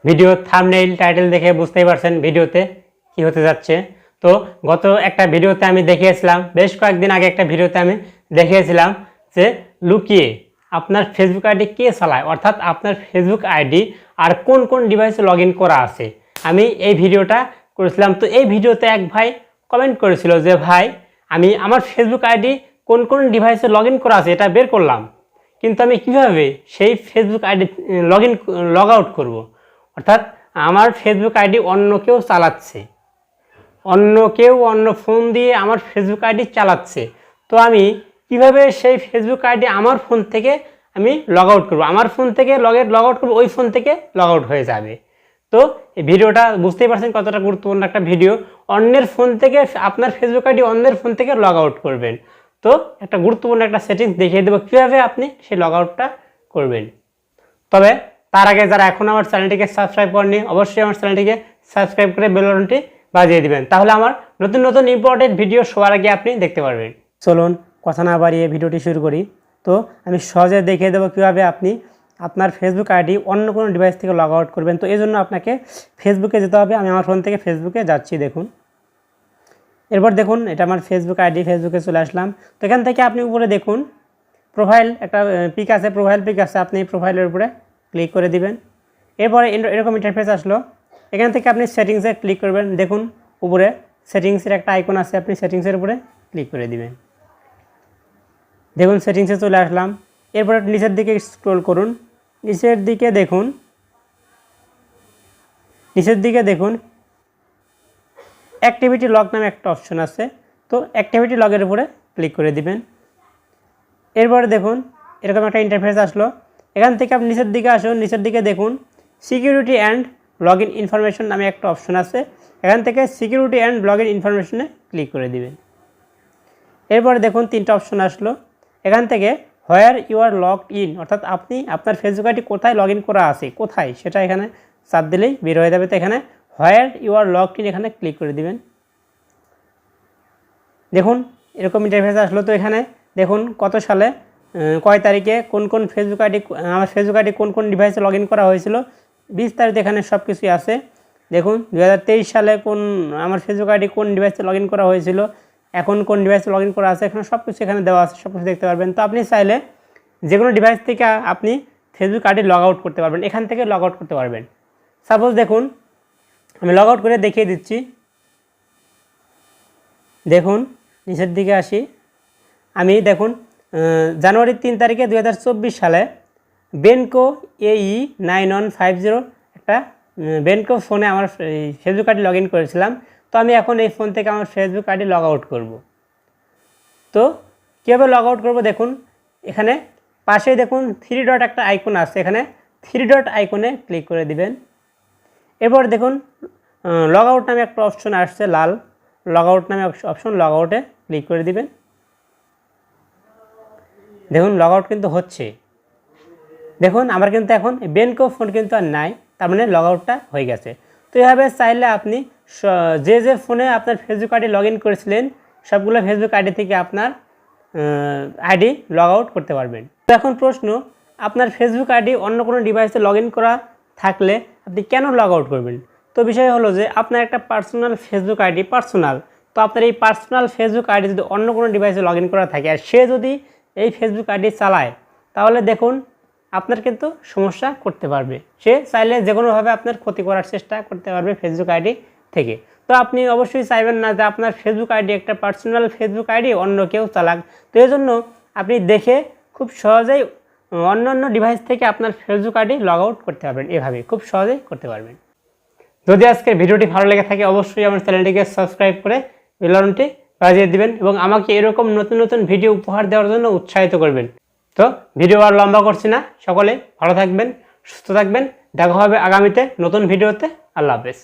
Video thumbnail title দেখে বুঝতেই পারছেন ভিডিওতে কি হতে যাচ্ছে। তো গত একটা ভিডিওতে আমি দেখিয়েছিলাম, বেশ কয়েকদিন আগে একটা ভিডিওতে আমি দেখিয়েছিলাম যে লুকিয়ে আপনার ফেসবুক আইডি কে চালায়, অর্থাৎ আপনার ফেসবুক আইডি আর কোন কোন ডিভাইসে লগ ইন করা আছে, আমি এই ভিডিওটা করেছিলাম। তো এই ভিডিওতে এক ভাই কমেন্ট করেছিল যে ভাই আমি আমার ফেসবুক আইডি কোন কোন ডিভাইসে লগ ইন করা আছে এটা বের করলাম, কিন্তু আমি কিভাবে সেই ফেসবুক আইডি লগ আউট করবো। অর্থাৎ আমার ফেসবুক আইডি অন্য কেউ চালাচ্ছে, অন্য ফোন দিয়ে আমার ফেসবুক আইডি চালাচ্ছে। তো আমি কিভাবে সেই ফেসবুক আইডি আমার ফোন থেকে আমি লগ আউট করবো, আমার ফোন থেকে লগ আউট করবো, ওই ফোন থেকে লগ আউট হয়ে যাবে। তো এই ভিডিওটা বুঝতেই পারছেন কতটা গুরুত্বপূর্ণ একটা ভিডিও। অন্যের ফোন থেকে আপনার ফেসবুক আইডি অন্যের ফোন থেকে লগ আউট করবেন। তো একটা গুরুত্বপূর্ণ একটা সেটিংস দেখিয়ে দেবো কীভাবে আপনি সেই লগ আউটটা করবেন। তবে তার আগে যারা এখন আমার চ্যানেলটিকে সাবস্ক্রাইব করেননি, অবশ্যই আমার চ্যানেলটিকে সাবস্ক্রাইব করে বেল বাটনটি বাজিয়ে দিবেন, তাহলে আমার নতুন নতুন ইম্পর্টেন্ট ভিডিও সবার আগে আপনি দেখতে পারবেন। চলুন কথা না বাড়িয়ে ভিডিওটি শুরু করি। তো আমি সহজে দেখিয়ে দেবো কীভাবে আপনি আপনার ফেসবুক আইডি অন্য কোনো ডিভাইস থেকে লগ আউট করবেন। তো এই জন্য আপনাকে ফেসবুকে যেতে হবে। আমি আমার ফোন থেকে ফেসবুকে যাচ্ছি, দেখুন। এরপর দেখুন এটা আমার ফেসবুক আইডি, ফেসবুকে চলে আসলাম। তো এখান থেকে আপনি উপরে দেখুন প্রোফাইল একটা পিক আছে, প্রোফাইল পিক আছে, আপনি প্রোফাইলের উপরে ক্লিক করে দিবেন। এরপরে এরকম ইন্টারফেস আসলো। এখান থেকে আপনি সেটিংসে ক্লিক করবেন, দেখুন উপরে সেটিংসের একটা আইকন আছে, আপনি সেটিংসের উপরে ক্লিক করে দিবেন। দেখুন সেটিংসে চলে আসলাম। এরপরে নিচের দিকে স্ক্রল করুন, নিচের দিকে দেখুন অ্যাক্টিভিটি লগ নামে একটা অপশন আছে। তো অ্যাক্টিভিটি লগের উপরে ক্লিক করে দিবেন। এরপরে দেখুন এরকম একটা ইন্টারফেস আসলো। এখান থেকে আপনি নিচের দিকে আসুন, নিচের দিকে দেখুন security and log in information নামে একটা অপশন আছে। এখান থেকে সিকিউরিটি অ্যান্ড লগ ইন ইনফরমেশনে ক্লিক করে দিবেন। এরপরে দেখুন তিনটা অপশন আসলো। এখান থেকে where you are logged in, অর্থাৎ আপনি আপনার ফেসবুক আইডি কোথায় লগ ইন করা আছে, কোথায় সেটা এখানে চাপ দিলেই বের হয়ে যাবে। তো এখানে where you are logged in এখানে ক্লিক করে দিবেন। দেখুন এরকম ইন্টারফেস আসলো। তো এখানে দেখুন কত সালে কয় তারিখে কোন কোন ফেসবুক আইডি, আমার ফেসবুক আইডি কোন কোন ডিভাইসে লগ ইন করা হয়েছিল বিস্তারিত এখানে সব কিছুই আছে। দেখুন 2023 সালে আমার ফেসবুক আইডি কোন ডিভাইসে লগ ইন করা হয়েছিল, এখন কোন ডিভাইসে লগ ইন করা আছে, এখানে সব কিছু এখানে দেওয়া আছে, সব কিছু দেখতে পারবেন। তো আপনি চাইলে যে কোনো ডিভাইস থেকে আপনি ফেসবুক আইডি লগ আউট করতে পারবেন, এখান থেকে লগ আউট করতে পারবেন। সাপোজ দেখুন আমি লগ আউট করে দেখিয়ে দিচ্ছি। দেখুন নিচের দিকে আসি, আমি দেখুন জানুয়ারি 3 তারিখে 2024 সালে বেনকো AE9150 একটা বেনকো ফোনে আমার ফেসবুক আইডি লগ ইন করেছিলাম। তো আমি এখন এই ফোন থেকে আমার ফেসবুক আইডি লগ আউট করব। তো কীভাবে লগ আউট করবো দেখুন, এখানে পাশেই দেখুন 3 ডট একটা আইকন আছে, এখানে 3 ডট আইকনে ক্লিক করে দিবেন। এরপর দেখুন লগ আউট নামে একটা অপশন আসছে, লাল লগ আউট নামে অপশন, লগ আউটে ক্লিক করে দিবেন। দেখুন লগ আউট কিন্তু হচ্ছে। দেখুন আমার কিন্তু এখন বেনকো ফোন কিন্তু আর নাই, তার মানে লগ আউটটা হয়ে গেছে। তো এইভাবে চাইলে আপনি যে ফোনে আপনার ফেসবুক আইডি লগ ইন করেছিলেন সবগুলো ফেসবুক আইডি থেকে আপনার আইডি লগ আউট করতে পারবেন। তো এখন প্রশ্ন, আপনার ফেসবুক আইডি অন্য কোনো ডিভাইসে লগ ইন করা থাকলে আপনি কেন লগ আউট করবেন? তো বিষয় হলো যে আপনার একটা পার্সোনাল ফেসবুক আইডি তো আপনার এই পার্সোনাল ফেসবুক আইডি যদি অন্য কোনো ডিভাইসে লগ ইন করা থাকে আর সে যদি এই ফেসবুক আইডি চালায়, তাহলে দেখুন আপনার কিন্তু সমস্যা করতে পারবে। সে চাইলে যে কোনোভাবে আপনার ক্ষতি করার চেষ্টা করতে পারবে ফেসবুক আইডি থেকে। তো আপনি অবশ্যই চাইবেন না যে আপনার ফেসবুক আইডি, একটা পার্সোনাল ফেসবুক আইডি অন্য কেউ চালাক। তো এই জন্য আপনি দেখে খুব সহজেই অন্য ডিভাইস থেকে আপনার ফেসবুক আইডি লগ আউট করতে পারবেন, এভাবে খুব সহজেই করতে পারবেন। যদি আজকের ভিডিওটি ভালো লেগে থাকে অবশ্যই আমার চ্যানেলটিকে সাবস্ক্রাইব করে বেল বাটনটি বাজিয়ে দিবেন এবং আমাকে এরকম নতুন নতুন ভিডিও উপহার দেওয়ার জন্য উৎসাহিত করবেন। তো ভিডিও আর লম্বা করছি না, সকলে ভালো থাকবেন, সুস্থ থাকবেন, দেখা হবে আগামীতে নতুন ভিডিওতে। আল্লাহ হাফেজ।